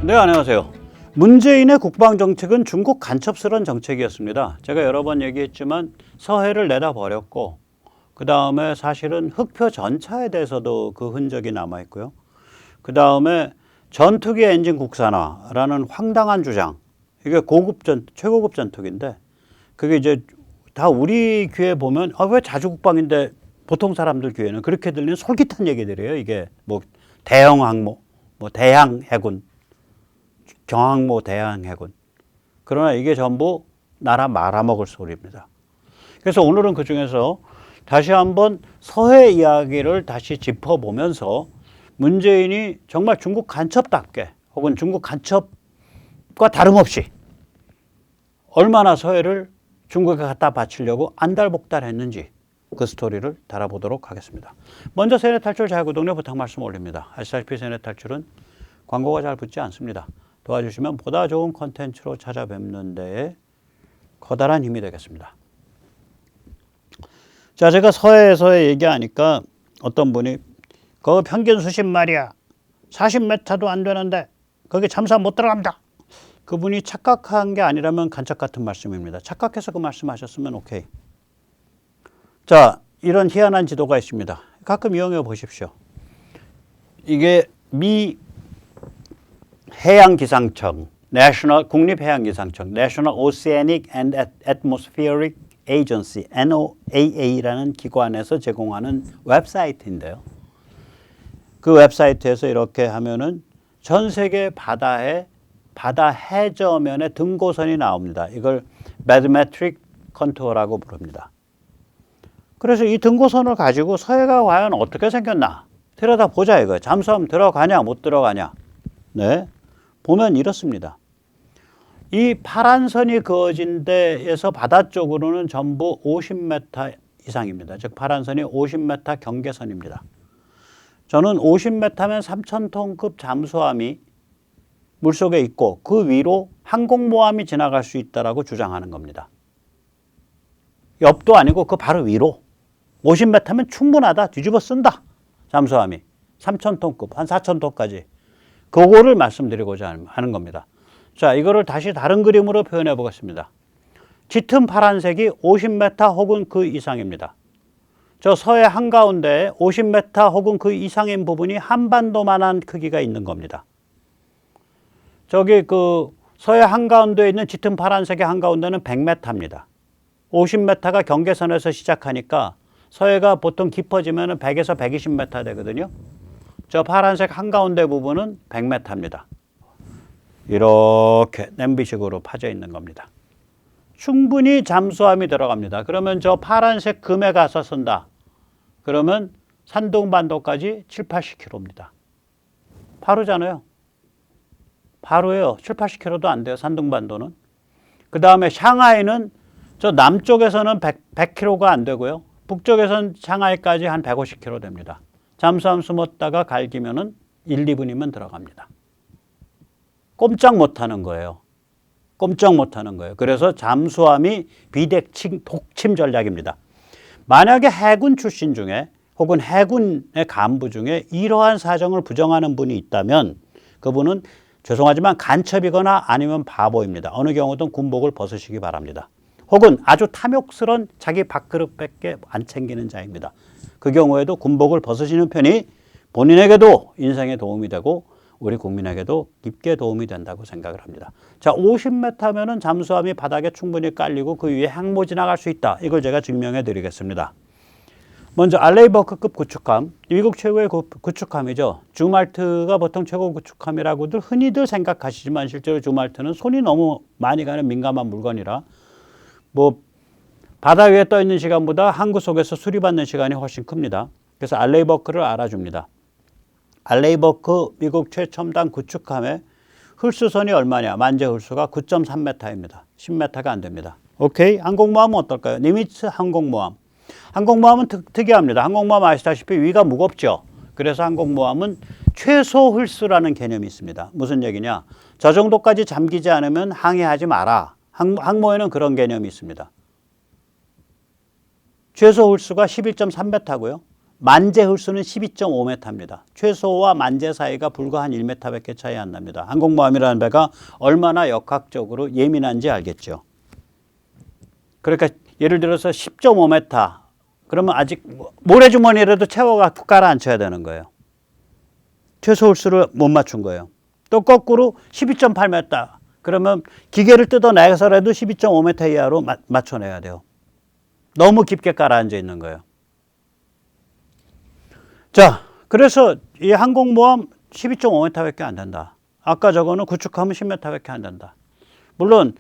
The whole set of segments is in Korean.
네, 안녕하세요. 문재인의 국방정책은 중국 간첩스러운 정책이었습니다. 제가 여러 번 얘기했지만 서해를 내다버렸고 그 다음에 사실은 흑표 전차에 대해서도 그 흔적이 남아있고요. 그 다음에 전투기 엔진 국산화라는 황당한 주장. 이게 최고급 전투기인데 그게 이제 다 우리 귀에 보면 왜 자주국방인데 보통 사람들 귀에는 그렇게 들리는 솔깃한 얘기들이에요. 이게 뭐 대형 항모, 뭐 대양 해군, 경항모 대양 해군. 그러나 이게 전부 나라 말아먹을 소리입니다. 그래서 오늘은 그 중에서 다시 한번 서해 이야기를 다시 짚어보면서 문재인이 정말 중국 간첩답게 혹은 중국 간첩과 다름없이 얼마나 서해를 중국에 갖다 바치려고 안달복달했는지 그 스토리를 달아보도록 하겠습니다. 먼저 세뇌 탈출 자유구독료 부탁 말씀 올립니다. 아시다시피 세뇌 탈출은 광고가 잘 붙지 않습니다. 도와주시면 보다 좋은 콘텐츠로 찾아뵙는 데에 커다란 힘이 되겠습니다. 자, 제가 서해에서 얘기하니까 어떤 분이 거기 평균 수심 말이야 40m도 안 되는데 거기 잠수함 못 들어갑니다. 그분이 착각한 게 아니라면 간첩 같은 말씀입니다. 착각해서 그 말씀하셨으면 오케이. 자, 이런 희한한 지도가 있습니다. 가끔 이용해 보십시오. 이게 미 해양기상청, 국립해양기상청, National Oceanic and Atmospheric Agency, NOAA라는 기관에서 제공하는 웹사이트인데요. 그 웹사이트에서 이렇게 하면은 전 세계 바다 해저면에 등고선이 나옵니다. 이걸 Bathymetric Contour라고 부릅니다. 그래서 이 등고선을 가지고 서해가 과연 어떻게 생겼나 들여다보자 이거예요. 잠수함 들어가냐 못 들어가냐. 네, 보면 이렇습니다. 이 파란 선이 그어진 데에서 바다 쪽으로는 전부 50m 이상입니다. 즉 파란 선이 50m 경계선입니다. 저는 50m면 3,000톤급 잠수함이 물속에 있고 그 위로 항공모함이 지나갈 수 있다라고 주장하는 겁니다. 옆도 아니고 그 바로 위로 50m면 충분하다. 뒤집어 쓴다. 잠수함이 3,000톤급 한 4,000톤까지 그거를 말씀드리고자 하는 겁니다. 자, 이거를 다시 다른 그림으로 표현해 보겠습니다. 짙은 파란색이 50m 혹은 그 이상입니다. 저 서해 한가운데에 50m 혹은 그 이상인 부분이 한반도만한 크기가 있는 겁니다. 저기 그 서해 한가운데에 있는 짙은 파란색의 한가운데는 100m입니다. 50m가 경계선에서 시작하니까 서해가 보통 깊어지면 100에서 120m 되거든요. 저 파란색 한가운데 부분은 100m입니다. 이렇게 냄비식으로 파져 있는 겁니다. 충분히 잠수함이 들어갑니다. 그러면 저 파란색 금에 가서 쓴다. 그러면 산둥반도까지 7, 80km입니다. 바로잖아요. 바로예요. 7, 80km도 안 돼요. 산둥반도는. 그 다음에 샹하이는 저 남쪽에서는 100km가 안 되고요. 북쪽에서는 샹하이까지 한 150km 됩니다. 잠수함 숨었다가 갈기면은 1, 2분이면 들어갑니다. 꼼짝 못하는 거예요. 꼼짝 못하는 거예요. 그래서 잠수함이 독침 전략입니다. 만약에 해군 출신 중에 혹은 해군의 간부 중에 이러한 사정을 부정하는 분이 있다면 그분은 죄송하지만 간첩이거나 아니면 바보입니다. 어느 경우든 군복을 벗으시기 바랍니다. 혹은 아주 탐욕스러운 자기 밥그릇밖에 안 챙기는 자입니다. 그 경우에도 군복을 벗으시는 편이 본인에게도 인생에 도움이 되고 우리 국민에게도 깊게 도움이 된다고 생각을 합니다. 자, 50m면은 잠수함이 바닥에 충분히 깔리고 그 위에 항모 지나갈 수 있다. 이걸 제가 증명해 드리겠습니다. 먼저 알레이버크급 구축함, 미국 최고의 구축함이죠. 주말트가 보통 최고 구축함이라고들 흔히들 생각하시지만 실제로 주말트는 손이 너무 많이 가는 민감한 물건이라 뭐 바다 위에 떠 있는 시간보다 항구 속에서 수리받는 시간이 훨씬 큽니다. 그래서 알레이버크를 알아줍니다. 알레이버크 미국 최첨단 구축함의 홀수선이 얼마냐? 만재 홀수가 9.3m입니다. 10m가 안 됩니다. 오케이. 항공모함은 어떨까요? 니미츠 항공모함. 항공모함은 특이합니다. 항공모함 아시다시피 위가 무겁죠. 그래서 항공모함은 최소 홀수라는 개념이 있습니다. 무슨 얘기냐? 저 정도까지 잠기지 않으면 항해하지 마라. 항모에는 그런 개념이 있습니다. 최소 홀수가 11.3m고요. 만재 홀수는 12.5m입니다. 최소와 만재 사이가 불과 한 1m밖에 차이 안 납니다. 항공모함이라는 배가 얼마나 역학적으로 예민한지 알겠죠. 그러니까 예를 들어서 10.5m 그러면 아직 모래주머니라도 채워갖고 깔아앉혀야 되는 거예요. 최소 홀수를 못 맞춘 거예요. 또 거꾸로 12.8m 그러면 기계를 뜯어내서라도 12.5m 이하로 맞춰내야 돼요. 너무 깊게 깔아앉아 있는 거예요. 자, 그래서 이 항공모함 12.5m밖에 안 된다. 아까 저거는 구축하면 10m밖에 안 된다. 물론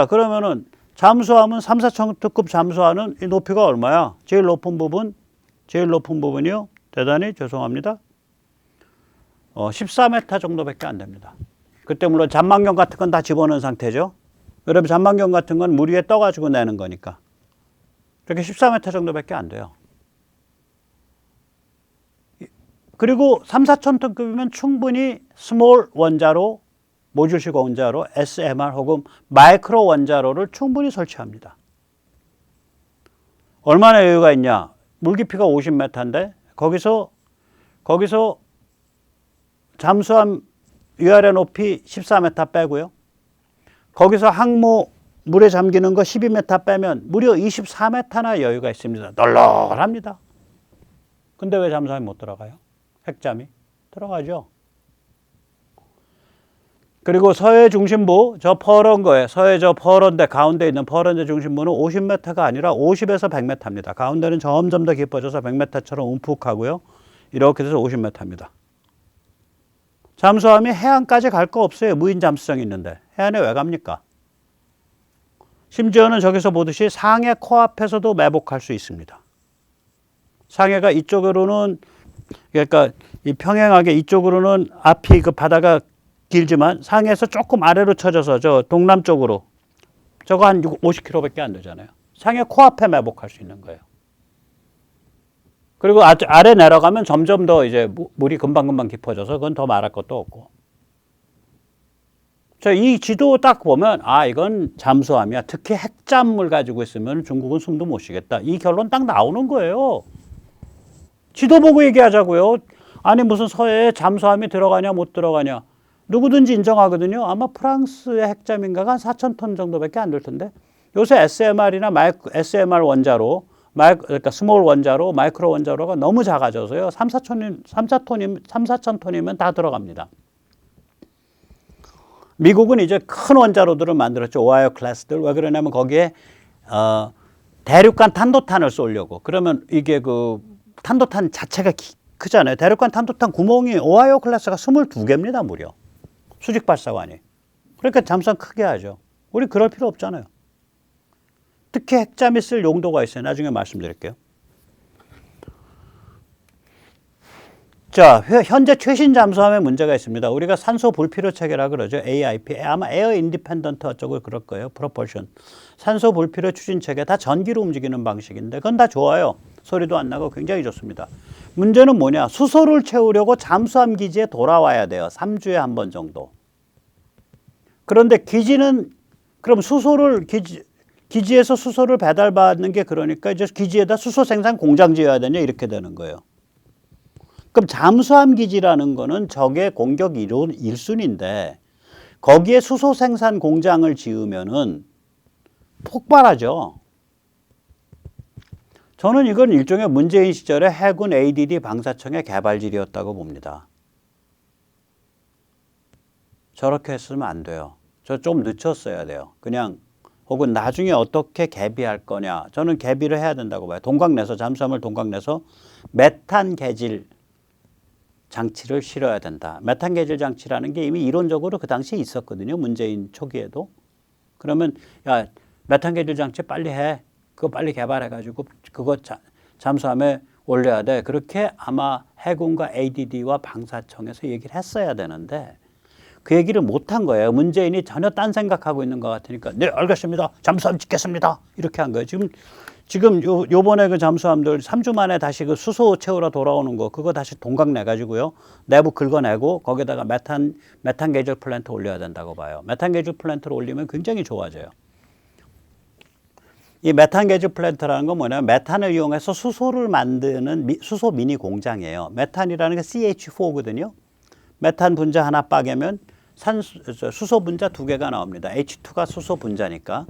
그러면은 잠수함은 3, 4톤급 잠수함은 이 높이가 얼마야? 제일 높은 부분이요. 대단히 죄송합니다. 14m 정도밖에 안 됩니다. 그때 물론 잔망경 같은 건 다 집어넣은 상태죠. 여러분 잔망경 같은 건 물 위에 떠가지고 내는 거니까. 그렇게 14m 정도밖에 안 돼요. 그리고 3, 4톤급이면 충분히 스몰 원자로, 모듈식 원자로, SMR 혹은 마이크로 원자로를 충분히 설치합니다. 얼마나 여유가 있냐? 물 깊이가 50m인데 거기서 잠수함 위아래 높이 14m 빼고요. 거기서 항모 물에 잠기는 거 12m 빼면 무려 24m나 여유가 있습니다. 널널합니다. 근데 왜 잠수함이 못 들어가요? 핵잠이 들어가죠. 그리고 서해 중심부 저 퍼런 거예요. 서해 저 퍼런데 가운데 있는 퍼런데 중심부는 50m가 아니라 50에서 100m입니다. 가운데는 점점 더 깊어져서 100m처럼 움푹하고요. 이렇게 돼서 50m입니다. 잠수함이 해안까지 갈 거 없어요. 무인 잠수정이 있는데 해안에 왜 갑니까? 심지어는 저기서 보듯이 상해 코앞에서도 매복할 수 있습니다. 상해가 이쪽으로는 그러니까 이 평행하게 이쪽으로는 앞이 그 바다가 길지만 상해에서 조금 아래로 쳐져서 저 동남쪽으로 저거 한 50km밖에 안 되잖아요. 상해 코앞에 매복할 수 있는 거예요. 그리고 아래 내려가면 점점 더 이제 물이 금방금방 깊어져서 그건 더 말할 것도 없고. 자, 이 지도 딱 보면 아 이건 잠수함이야. 특히 핵잠을 가지고 있으면 중국은 숨도 못 쉬겠다. 이 결론 딱 나오는 거예요. 지도 보고 얘기하자고요. 아니 무슨 서해에 잠수함이 들어가냐 못 들어가냐. 누구든지 인정하거든요. 아마 프랑스의 핵잠인가가 한 4,000톤 정도밖에 안 될 텐데 요새 SMR이나 SMR 원자로 그러니까 스몰 원자로 마이크로 원자로가 너무 작아져서요. 3, 4천 톤이면 다 들어갑니다. 미국은 이제 큰 원자로들을 만들었죠. 오하이오 클래스들. 왜 그러냐면 거기에 대륙간 탄도탄을 쏘려고. 그러면 이게 그 탄도탄 자체가 크잖아요. 대륙간 탄도탄 구멍이 오하이오 클래스가 22개입니다. 무려. 수직 발사관이. 그러니까 잠수함 크게 하죠. 우리 그럴 필요 없잖아요. 특히 핵잠이 쓸 용도가 있어요. 나중에 말씀드릴게요. 자, 현재 최신 잠수함에 문제가 있습니다. 우리가 산소 불필요 체계라 그러죠. AIP. 아마 에어 인디펜던트 어쩌고 그럴 거예요. 프로펄션. 산소 불필요 추진 체계 다 전기로 움직이는 방식인데 그건 다 좋아요. 소리도 안 나고 굉장히 좋습니다. 문제는 뭐냐? 수소를 채우려고 잠수함 기지에 돌아와야 돼요. 3주에 한 번 정도. 그런데 기지는 그럼 기지에서 수소를 배달받는 게 그러니까 이제 기지에다 수소 생산 공장 지어야 되냐 이렇게 되는 거예요. 그럼 잠수함 기지라는 거는 적의 공격 1순위인데 거기에 수소 생산 공장을 지으면은 폭발하죠. 저는 이건 일종의 문재인 시절에 해군 ADD 방사청의 개발질이었다고 봅니다. 저렇게 했으면 안 돼요. 저 좀 늦췄어야 돼요. 그냥 혹은 나중에 어떻게 개비할 거냐. 저는 개비를 해야 된다고 봐요. 동강내서 잠수함을 동강내서 메탄 개질 장치를 실어야 된다. 메탄 개질 장치라는 게 이미 이론적으로 그 당시에 있었거든요. 문재인 초기에도. 그러면 야 메탄 개질 장치 빨리 해. 그거 빨리 개발해가지고 그거 잠수함에 올려야 돼. 그렇게 아마 해군과 ADD와 방사청에서 얘기를 했어야 되는데 그 얘기를 못한 거예요. 문재인이 전혀 딴 생각하고 있는 것 같으니까 네 알겠습니다. 잠수함 짓겠습니다. 이렇게 한 거예요. 지금 요번에 그 잠수함들 3주 만에 다시 그 수소 채우러 돌아오는 거 그거 다시 동강 내가지고요. 내부 긁어내고 거기다가 메탄 게이저 플랜트 올려야 된다고 봐요. 메탄 게이저 플랜트를 올리면 굉장히 좋아져요. 이 메탄 게이지 플랜트라는 건 뭐냐면 메탄을 이용해서 수소를 만드는 수소 미니 공장이에요. 메탄이라는 게 CH4거든요. 메탄 분자 하나 빠개면 수소 분자 2개가 나옵니다. H2가 수소 분자니까.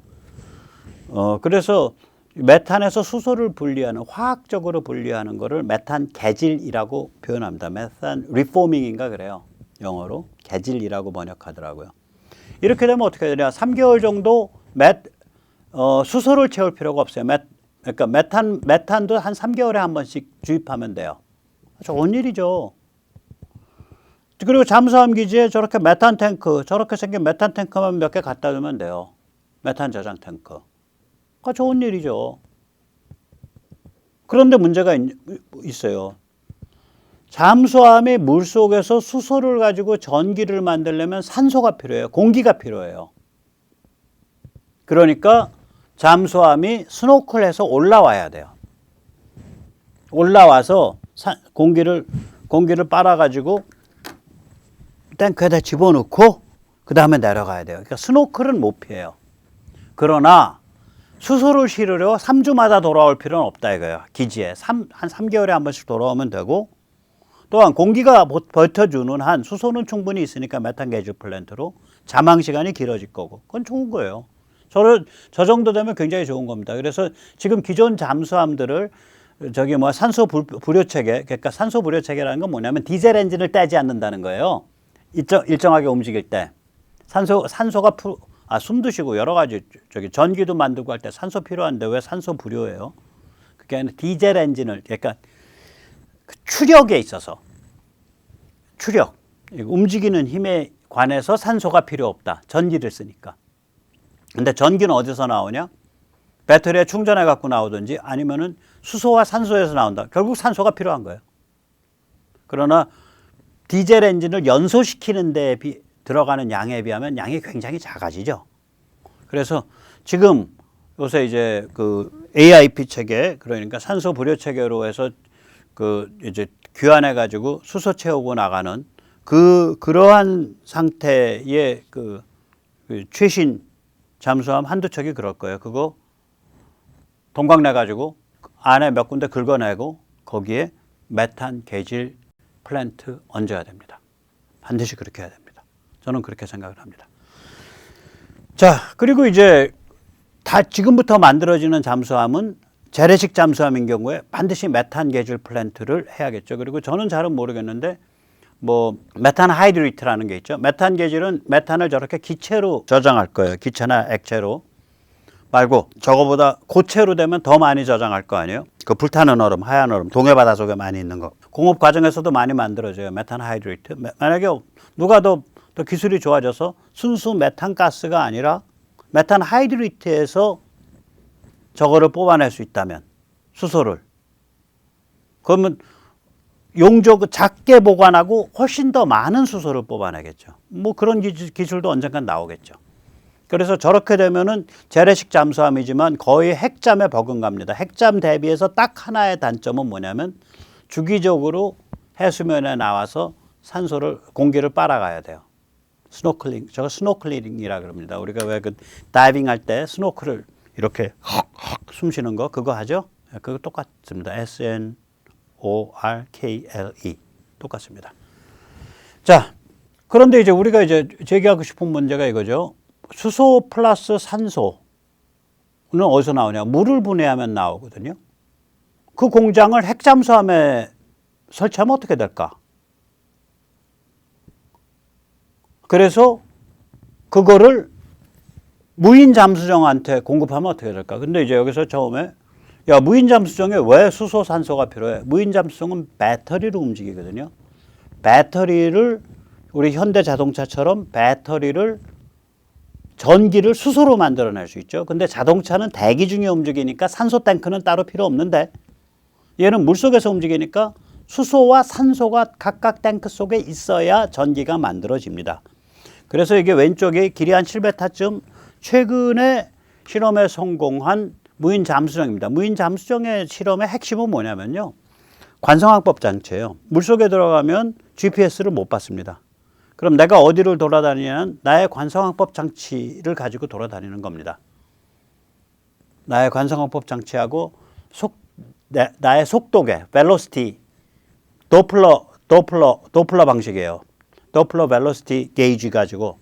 그래서 메탄에서 수소를 분리하는, 화학적으로 분리하는 거를 메탄 개질이라고 표현합니다. 메탄 리포밍인가 그래요. 영어로 개질이라고 번역하더라고요. 이렇게 되면 어떻게 되냐? 3개월 정도 수소를 채울 필요가 없어요. 그러니까 메탄도 한 3개월에 한 번씩 주입하면 돼요. 좋은 일이죠. 그리고 잠수함 기지에 저렇게 메탄 탱크, 저렇게 생긴 메탄 탱크만 몇 개 갖다 두면 돼요. 메탄 저장 탱크. 좋은 일이죠. 그런데 문제가 있어요. 잠수함이 물속에서 수소를 가지고 전기를 만들려면 산소가 필요해요. 공기가 필요해요. 그러니까 잠수함이 스노클해서 올라와야 돼요. 올라와서 공기를 빨아가지고 탱크에다 집어넣고 그 다음에 내려가야 돼요. 그러니까 스노클은 못 피해요. 그러나 수소를 실으려 3주마다 돌아올 필요는 없다 이거예요. 기지에 한 3개월에 한 번씩 돌아오면 되고, 또한 공기가 버텨주는 한 수소는 충분히 있으니까 메탄 게이지 플랜트로 잠항 시간이 길어질 거고, 그건 좋은 거예요. 저 정도 되면 굉장히 좋은 겁니다. 그래서 지금 기존 잠수함들을 산소 불효 체계, 그러니까 산소 불효 체계라는 건 뭐냐면 디젤 엔진을 떼지 않는다는 거예요. 일정하게 움직일 때 산소가 숨도 쉬고 여러 가지 전기도 만들고 할 때 산소 필요한데 왜 산소 불효예요? 그게 아니라 디젤 엔진을, 그러니까 그 추력에 있어서 움직이는 힘에 관해서 산소가 필요 없다. 전기를 쓰니까. 근데 전기는 어디서 나오냐? 배터리에 충전해 갖고 나오든지 아니면은 수소와 산소에서 나온다. 결국 산소가 필요한 거예요. 그러나 디젤 엔진을 연소시키는 데 들어가는 양에 비하면 양이 굉장히 작아지죠. 그래서 지금 요새 이제 그 AIP 체계, 그러니까 산소 불효 체계로 해서 이제 귀환해 가지고 수소 채우고 나가는 그러한 상태의 그 최신 잠수함 한두 척이 그럴 거예요. 그거 동강내 가지고 안에 몇 군데 긁어내고 거기에 메탄 게이지 플랜트 얹어야 됩니다. 반드시 그렇게 해야 됩니다. 저는 그렇게 생각을 합니다. 자, 그리고 이제 다 지금부터 만들어지는 잠수함은 재래식 잠수함인 경우에 반드시 메탄 게이지 플랜트를 해야겠죠. 그리고 저는 잘은 모르겠는데 메탄 하이드리트라는 게 있죠. 메탄 게이지는 메탄을 저렇게 기체로 저장할 거예요. 기체나 액체로 말고 저거보다 고체로 되면 더 많이 저장할 거 아니에요. 그 불타는 얼음, 하얀 얼음, 동해바다 속에 많이 있는 거. 공업 과정에서도 많이 만들어져요. 메탄 하이드리트. 만약에 누가 더 기술이 좋아져서 순수 메탄 가스가 아니라 메탄 하이드리트에서 저거를 뽑아낼 수 있다면, 수소를, 그러면 작게 보관하고 훨씬 더 많은 수소를 뽑아내겠죠. 그런 기술도 언젠간 나오겠죠. 그래서 저렇게 되면은 재래식 잠수함이지만 거의 핵잠에 버금갑니다. 핵잠 대비해서 딱 하나의 단점은 뭐냐면 주기적으로 해수면에 나와서 공기를 빨아가야 돼요. 저거 스노클링이라 그럽니다. 우리가 왜 다이빙 할 때 스노클을 이렇게 숨 쉬는 거 그거 하죠? 그거 똑같습니다. SNORKLE 똑같습니다. 자, 그런데 이제 우리가 제기하고 싶은 문제가 이거죠. 수소 플러스 산소는 어디서 나오냐? 물을 분해하면 나오거든요. 그 공장을 핵잠수함에 설치하면 어떻게 될까? 그래서 그거를 무인 잠수정한테 공급하면 어떻게 될까? 근데 이제 여기서 처음에 무인 잠수정에 왜 수소 산소가 필요해? 무인 잠수정은 배터리로 움직이거든요. 배터리를 우리 현대 자동차처럼 전기를 수소로 만들어낼 수 있죠. 근데 자동차는 대기 중에 움직이니까 산소 탱크는 따로 필요 없는데 얘는 물속에서 움직이니까 수소와 산소가 각각 탱크 속에 있어야 전기가 만들어집니다. 그래서 이게 왼쪽에 길이 한 7m쯤 최근에 실험에 성공한 무인 잠수정입니다. 무인 잠수정의 실험의 핵심은 뭐냐면요. 관성항법 장치예요. 물속에 들어가면 GPS를 못 받습니다. 그럼 내가 어디를 돌아다니냐는 나의 관성항법 장치를 가지고 돌아다니는 겁니다. 나의 관성항법 장치하고 나의 속도계, velocity, 도플러 방식이에요. 도플러 velocity gauge 가지고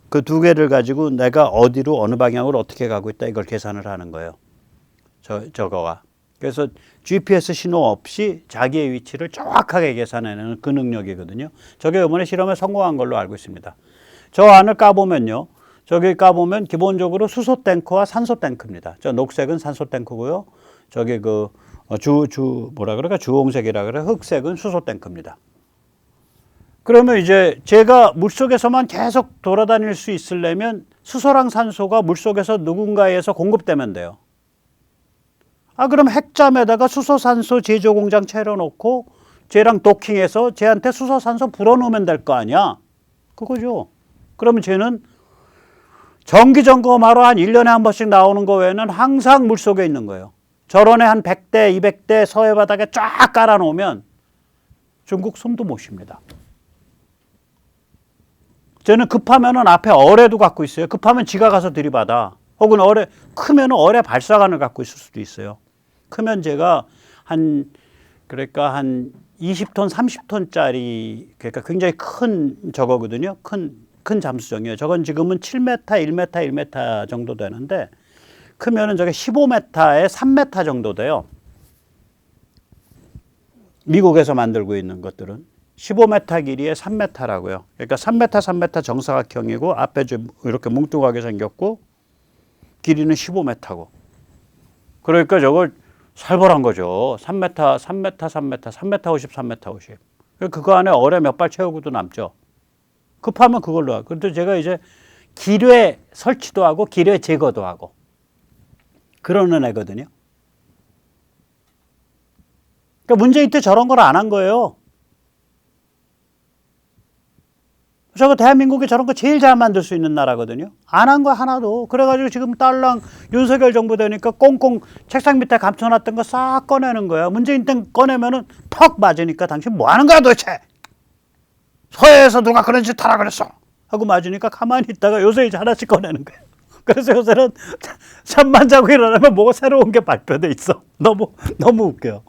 그 두 개를 가지고 내가 어디로 어느 방향으로 어떻게 가고 있다 이걸 계산을 하는 거예요. 저거가. 그래서 GPS 신호 없이 자기의 위치를 정확하게 계산해내는 그 능력이거든요. 저게 이번에 실험에 성공한 걸로 알고 있습니다. 저 안을 까보면요. 저기 까보면 기본적으로 수소 탱크와 산소 탱크입니다. 저 녹색은 산소 탱크고요. 저기 그 주홍색이라 그래. 흑색은 수소 탱크입니다. 그러면 이제 제가 물속에서만 계속 돌아다닐 수 있으려면 수소랑 산소가 물속에서 누군가에서 공급되면 돼요. 그럼 핵잠에다가 수소산소 제조 공장 차려놓고 쟤랑 도킹해서 쟤한테 수소산소 불어넣으면 될 거 아니야. 그거죠. 그러면 쟤는 정기 점검하러 한 1년에 한 번씩 나오는 거 외에는 항상 물속에 있는 거예요. 저런에 한 100대, 200대 서해 바닥에 쫙 깔아놓으면 중국 숨도 못 쉽니다. 쟤는 급하면은 앞에 어뢰도 갖고 있어요. 급하면 지가 가서 들이받아. 혹은 크면은 어뢰 발사관을 갖고 있을 수도 있어요. 크면 제가 그러니까 한 20톤, 30톤짜리, 그러니까 굉장히 큰 저거거든요. 큰 잠수정이에요. 저건 지금은 7m, 1m, 1m 정도 되는데, 크면은 저게 15m에 3m 정도 돼요. 미국에서 만들고 있는 것들은 15m 길이에 3m라고요. 그러니까 3m, 3m 정사각형이고 앞에 좀 이렇게 뭉뚱하게 생겼고 길이는 15m고. 그러니까 저걸 살벌한 거죠. 3m, 3m, 3m, 3m 50, 3m 50. 그거 안에 어뢰 몇 발 채우고도 남죠. 급하면 그걸로 하고. 그런데 제가 이제 기뢰 설치도 하고 기뢰 제거도 하고 그러는 애거든요. 그러니까 문재인 때 저런 걸 안 한 거예요. 저거 대한민국이 저런 거 제일 잘 만들 수 있는 나라거든요. 안 한 거 하나도. 그래가지고 지금 딸랑 윤석열 정부 되니까 꽁꽁 책상 밑에 감춰놨던 거 싹 꺼내는 거야. 문재인 때 꺼내면은 퍽 맞으니까 당신 뭐 하는 거야 도대체. 서해에서 누가 그런 짓 하라 그랬어. 하고 맞으니까 가만히 있다가 요새 이제 하나씩 꺼내는 거야. 그래서 요새는 잠만 자고 일어나면 뭐가 새로운 게 발표돼 있어. 너무 웃겨요.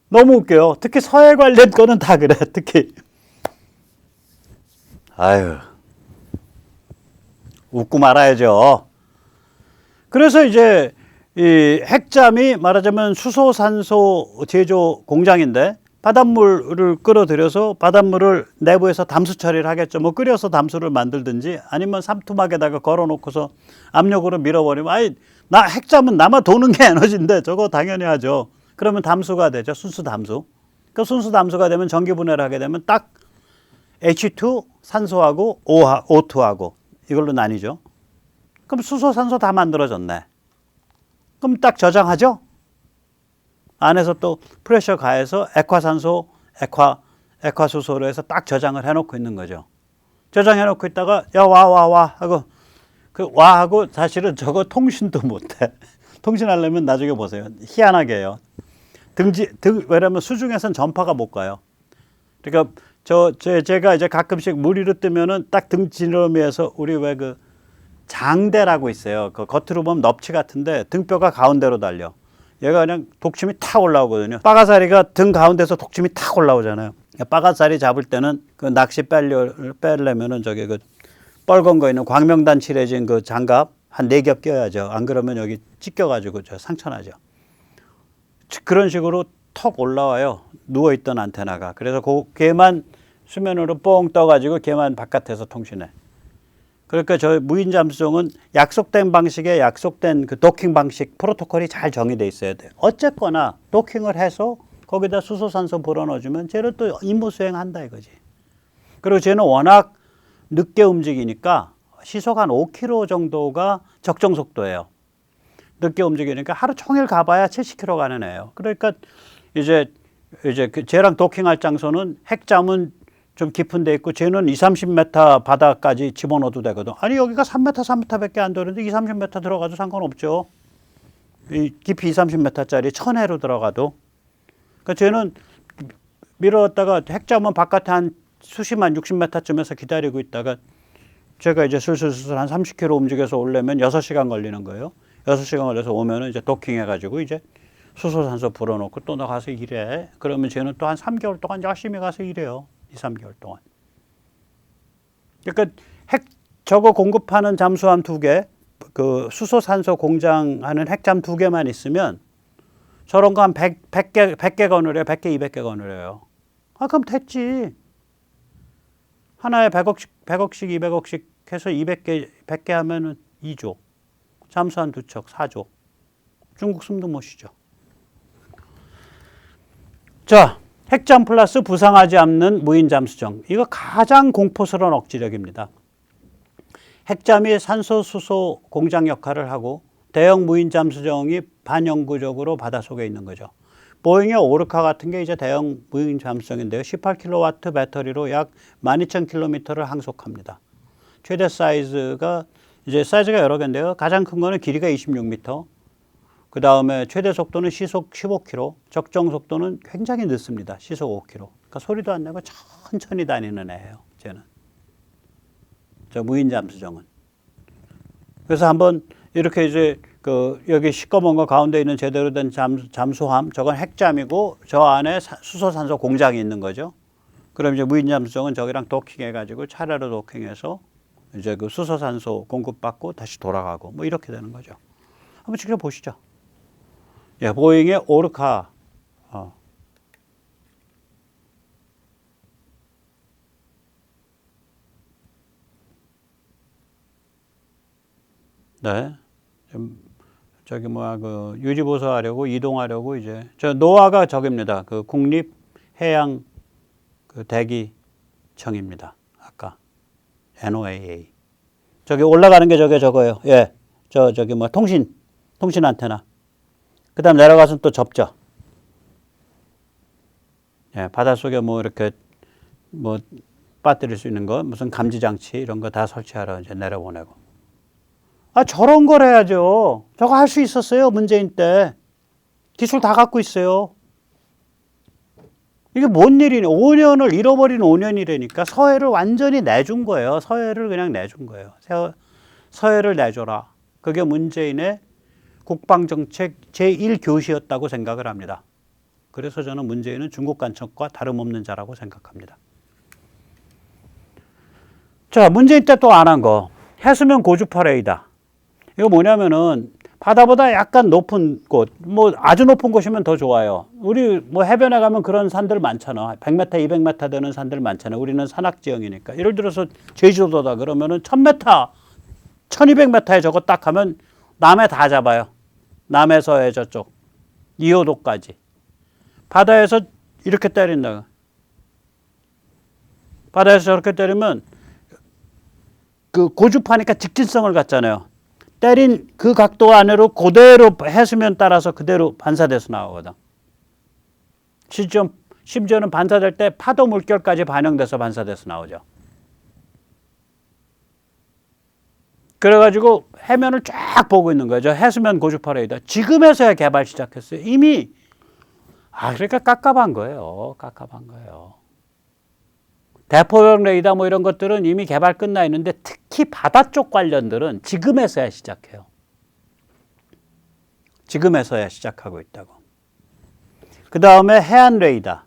너무 웃겨요. 특히 서해 관련 거는 다 그래. 특히. 아유, 웃고 말아야죠. 그래서 이제 이 핵잠이 말하자면 수소, 산소 제조 공장인데 바닷물을 끌어들여서 바닷물을 내부에서 담수 처리를 하겠죠. 뭐 끓여서 담수를 만들든지 아니면 삼투막에다가 걸어놓고서 압력으로 밀어버리면 나 핵잠은 남아 도는 게 에너지인데 저거 당연히 하죠. 그러면 담수가 되죠. 순수 담수. 그 순수 담수가 되면 전기 분해를 하게 되면 딱 H2 산소하고 O2하고 이걸로 나뉘죠. 그럼 수소, 산소 다 만들어졌네. 그럼 딱 저장하죠. 안에서 또 프레셔 가해서 액화산소, 액화수소로 해서 딱 저장을 해놓고 있는 거죠. 저장해놓고 있다가 야 와 하고 와 하고 사실은 저거 통신도 못해. 통신하려면 나중에 보세요. 희한하게 해요. 왜냐면 수중에선 전파가 못 가요. 그러니까 제가 이제 가끔씩 물 위로 뜨면은 딱 등 지름에서 우리 왜 그 장대라고 있어요. 그 겉으로 보면 넙치 같은데 등뼈가 가운데로 달려. 얘가 그냥 독침이 탁 올라오거든요. 빠가사리가 등 가운데서 독침이 탁 올라오잖아요. 빠가사리 잡을 때는 그 낚시 빼려면은 저기 그 뻘건 거 있는 광명단 칠해진 그 장갑 한 4겹 껴야죠. 안 그러면 여기 찢겨가지고 저 상처나죠. 그런 식으로 턱 올라와요. 누워있던 안테나가. 그래서 걔만 수면으로 뻥 떠가지고 걔만 바깥에서 통신해. 그러니까 저 무인 잠수정은 약속된 방식에 약속된 그 도킹 방식 프로토콜이 잘 정의돼 있어야 돼요. 어쨌거나 도킹을 해서 거기다 수소산소 불어넣어주면 쟤는 또 임무 수행한다 이거지. 그리고 쟤는 워낙 늦게 움직이니까 시속 한 5km 정도가 적정 속도예요. 늦게 움직이니까 하루 종일 가봐야 70km 가는 애예요. 그러니까 이제 쟤랑 도킹할 장소는 핵잠은 좀 깊은 데 있고 쟤는 20-30m 바다까지 집어넣어도 되거든. 아니 여기가 3m, 3m밖에 안 되는데 20-30m 들어가도 상관없죠. 이 깊이 20-30m짜리 천해로 들어가도. 그러니까 쟤는 밀어왔다가 핵잠은 바깥에 한 수심한 60m쯤에서 기다리고 있다가 제가 이제 슬슬 한 30km 움직여서 오려면 6시간 걸리는 거예요. 6시간 걸려서 오면은 이제 도킹해가지고 이제 수소산소 불어넣고 또 나가서 일해. 그러면 쟤는 또 한 3개월 동안 열심히 가서 일해요. 2, 3개월 동안. 그러니까 저거 공급하는 잠수함 2개, 그 수소산소 공장하는 핵잠 2개만 있으면 저런 거 한 100개 건을 해요. 100개, 200개 건을 해요. 아, 그럼 됐지. 하나에 100억씩, 200억씩 해서 200개, 100개 하면은 2조. 잠수함 2척, 4조. 중국 숨도 못 쉬죠. 자, 핵잠 플러스 부상하지 않는 무인 잠수정. 이거 가장 공포스러운 억지력입니다. 핵잠이 산소, 수소 공장 역할을 하고 대형 무인 잠수정이 반영구적으로 바닷속에 있는 거죠. 보잉의 오르카 같은 게 이제 대형 무인 잠수정인데요. 18kW 배터리로 약 12,000km를 항속합니다. 최대 사이즈가 이제 사이즈가 여러 개인데요. 가장 큰 거는 길이가 26m. 그 다음에 최대 속도는 시속 15km. 적정 속도는 굉장히 늦습니다. 시속 5km. 그러니까 소리도 안 내고 천천히 다니는 애예요. 쟤는. 저 무인 잠수정은. 그래서 한번 이렇게 이제 그 여기 시꺼먼 거 가운데 있는 제대로 된 잠수함, 저건 핵잠이고 저 안에 수소산소 공장이 있는 거죠. 그럼 이제 무인 잠수정은 저기랑 도킹해가지고 차례로 도킹해서 이제 그 수소산소 공급받고 다시 돌아가고 뭐 이렇게 되는 거죠. 한번 직접 보시죠. 예, 보잉의 오르카. 네. 저기 뭐야 그 유지보수하려고 이동하려고 이제 저 노아가 저깁니다. 그 국립해양 그 대기청입니다. 아까 NOAA. 저기 올라가는 게 저거예요. 예. 저기 뭐 통신 안테나. 그다음 내려가서 또 접죠. 예, 바닷속에 뭐 이렇게 뭐 빠뜨릴 수 있는 거 무슨 감지 장치 이런 거 다 설치하러 이제 내려보내고. 아, 저런 걸 해야죠. 저거 할 수 있었어요. 문재인 때. 기술 다 갖고 있어요. 이게 뭔 일이냐. 5년을 잃어버린 5년이라니까 서해를 완전히 내준 거예요. 서해를 그냥 내준 거예요. 서해를 내줘라. 그게 문재인의 국방정책 제1교시였다고 생각을 합니다. 그래서 저는 문재인은 중국 간첩과 다름없는 자라고 생각합니다. 자, 문재인 때 또 안 한 거. 해수면 고주파 레이더. 이거 뭐냐면은 바다보다 약간 높은 곳, 뭐 아주 높은 곳이면 더 좋아요. 우리 뭐 해변에 가면 그런 산들 많잖아. 100m, 200m 되는 산들 많잖아. 우리는 산악 지형이니까. 예를 들어서 제주도다 그러면은 1000m, 1200m에 저거 딱 하면 남해 다 잡아요. 남해서해 저쪽 2호도까지. 바다에서 이렇게 때린다. 바다에서 저렇게 때리면 그 고주파니까 직진성을 갖잖아요. 때린 그 각도 안으로 그대로 해수면 따라서 그대로 반사돼서 나오거든. 심지어는 반사될 때 파도 물결까지 반영돼서 반사돼서 나오죠. 그래가지고 해면을 쫙 보고 있는 거죠. 해수면 고주파 레이더. 지금에서야 개발 시작했어요. 이미 그러니까 깝깝한 거예요. 깝깝한 거예요. 대포용 레이더 뭐 이런 것들은 이미 개발 끝나 있는데 특히 바다 쪽 관련들은 지금에서야 시작해요. 지금에서야 시작하고 있다고. 그 다음에 해안 레이더.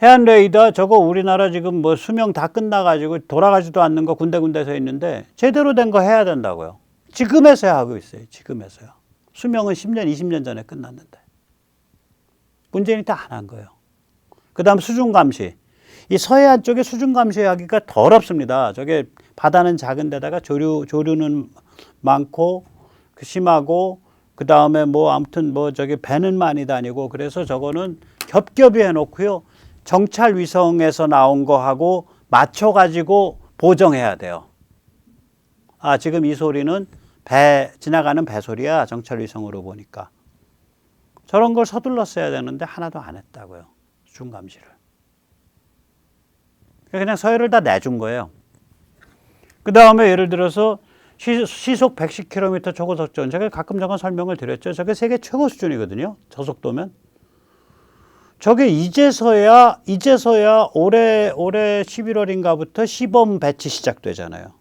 해안 레이더 저거 우리나라 지금 뭐 수명 다 끝나가지고 돌아가지도 않는 거 군데군데서 있는데 제대로 된 거 해야 된다고요. 지금에서야 하고 있어요. 지금에서야. 수명은 10년, 20년 전에 끝났는데. 문재인이 다 안 한 거예요. 그 다음 수중 감시. 이 서해안 쪽에 수중 감시하기가 더럽습니다. 저게 바다는 작은 데다가 조류는 많고 심하고 그 다음에 뭐 아무튼 뭐 저기 배는 많이 다니고 그래서 저거는 겹겹이 해놓고요. 정찰 위성에서 나온 거하고 맞춰가지고 보정해야 돼요. 지금 이 소리는 지나가는 배 소리야. 정찰 위성으로 보니까. 저런 걸 서둘렀어야 되는데 하나도 안 했다고요. 수중 감시를. 그냥 서해를 다 내준 거예요. 그 다음에 예를 들어서 시속 110km 초고속전. 제가 가끔 저건 설명을 드렸죠. 저게 세계 최고 수준이거든요. 저속도면. 저게 이제서야 올해 11월인가부터 시범 배치 시작되잖아요.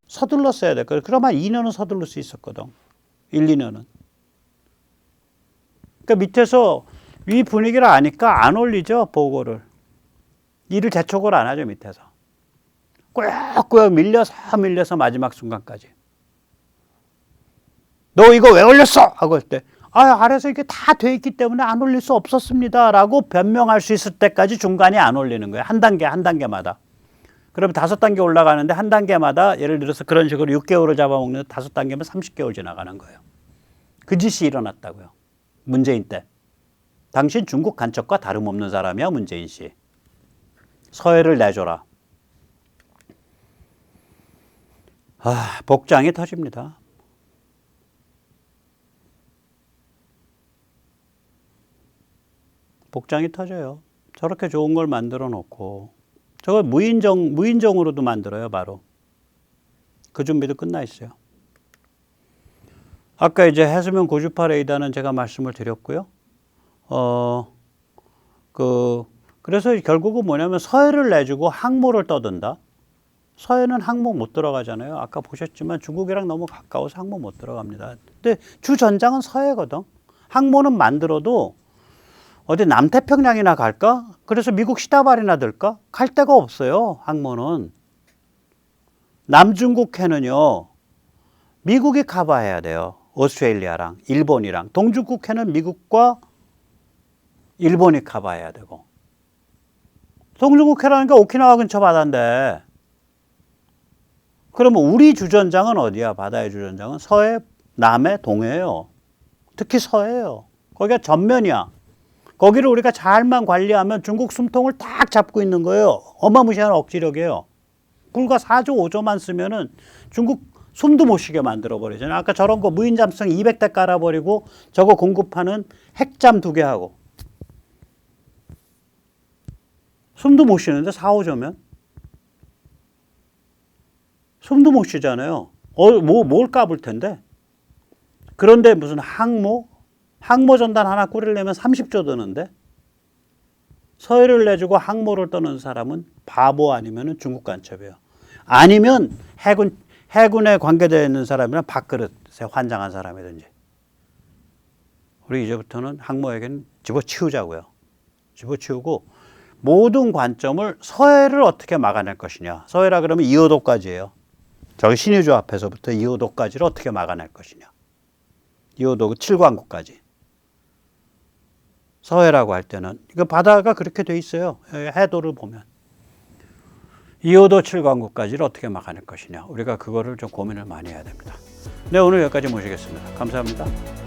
서둘렀어야 될 거예요. 그럼 한 2년은 서둘러 수 있었거든. 1, 2년은. 그러니까 밑에서 위 분위기를 아니까 안 올리죠, 보고를. 일을 재촉을 안 하죠, 밑에서. 꾸역꾸역 밀려서 마지막 순간까지. 너 이거 왜 올렸어? 하고 할 때, 아래서 이게 다 돼 있기 때문에 안 올릴 수 없었습니다. 라고 변명할 수 있을 때까지 중간에 안 올리는 거예요. 한 단계마다. 그럼 5단계 올라가는데 한 단계마다 예를 들어서 그런 식으로 6개월을 잡아먹는데 5단계면 30개월 지나가는 거예요. 그 짓이 일어났다고요. 문재인 때. 당신 중국 간첩과 다름없는 사람이야, 문재인 씨. 서해를 내줘라. 복장이 터집니다. 복장이 터져요. 저렇게 좋은 걸 만들어 놓고. 저걸 무인정으로도 만들어요, 바로. 그 준비도 끝나 있어요. 아까 이제 해수면 고주파 레이더는 제가 말씀을 드렸고요. 그래서 결국은 뭐냐면 서해를 내주고 항모를 떠든다. 서해는 항모 못 들어가잖아요. 아까 보셨지만 중국이랑 너무 가까워서 항모 못 들어갑니다. 근데 주 전장은 서해거든. 항모는 만들어도 어디 남태평양이나 갈까? 그래서 미국 시다발이나 들까? 갈 데가 없어요, 항모는. 남중국해는요, 미국이 커버해야 돼요. 오스트레일리아랑 일본이랑. 동중국해는 미국과 일본이 커버해야 되고. 동중국해라니까 오키나와 근처 바다인데, 그러면 우리 주전장은 어디야? 바다의 주전장은 서해, 남해, 동해예요. 특히 서해예요. 거기가 전면이야. 거기를 우리가 잘만 관리하면 중국 숨통을 딱 잡고 있는 거예요. 어마무시한 억지력이에요. 불과 4조, 5조만 쓰면은 중국 숨도 못 쉬게 만들어 버리잖아요. 아까 저런 거 무인잠수성 200대 깔아버리고 저거 공급하는 핵잠 2개 하고. 숨도 못 쉬는데 4, 5조면? 숨도 못 쉬잖아요. 뭘 까불 텐데? 그런데 무슨 항모 전단 하나 꾸리려면 30조 드는데? 서해를 내주고 항모를 떠는 사람은 바보 아니면 중국 간첩이에요. 아니면 해군에 관계되어 있는 사람이나 밥그릇에 환장한 사람이든지. 우리 이제부터는 항모에게는 집어치우자고요. 집어치우고 모든 관점을 서해를 어떻게 막아낼 것이냐. 서해라 그러면 2호도까지예요. 저기 신의주 앞에서부터 2호도까지를 어떻게 막아낼 것이냐. 2호도 7광구까지. 서해라고 할 때는 이거 바다가 그렇게 돼 있어요. 해도를 보면 2호도 7광구까지를 어떻게 막아낼 것이냐. 우리가 그거를 좀 고민을 많이 해야 됩니다. 네, 오늘 여기까지 모시겠습니다. 감사합니다.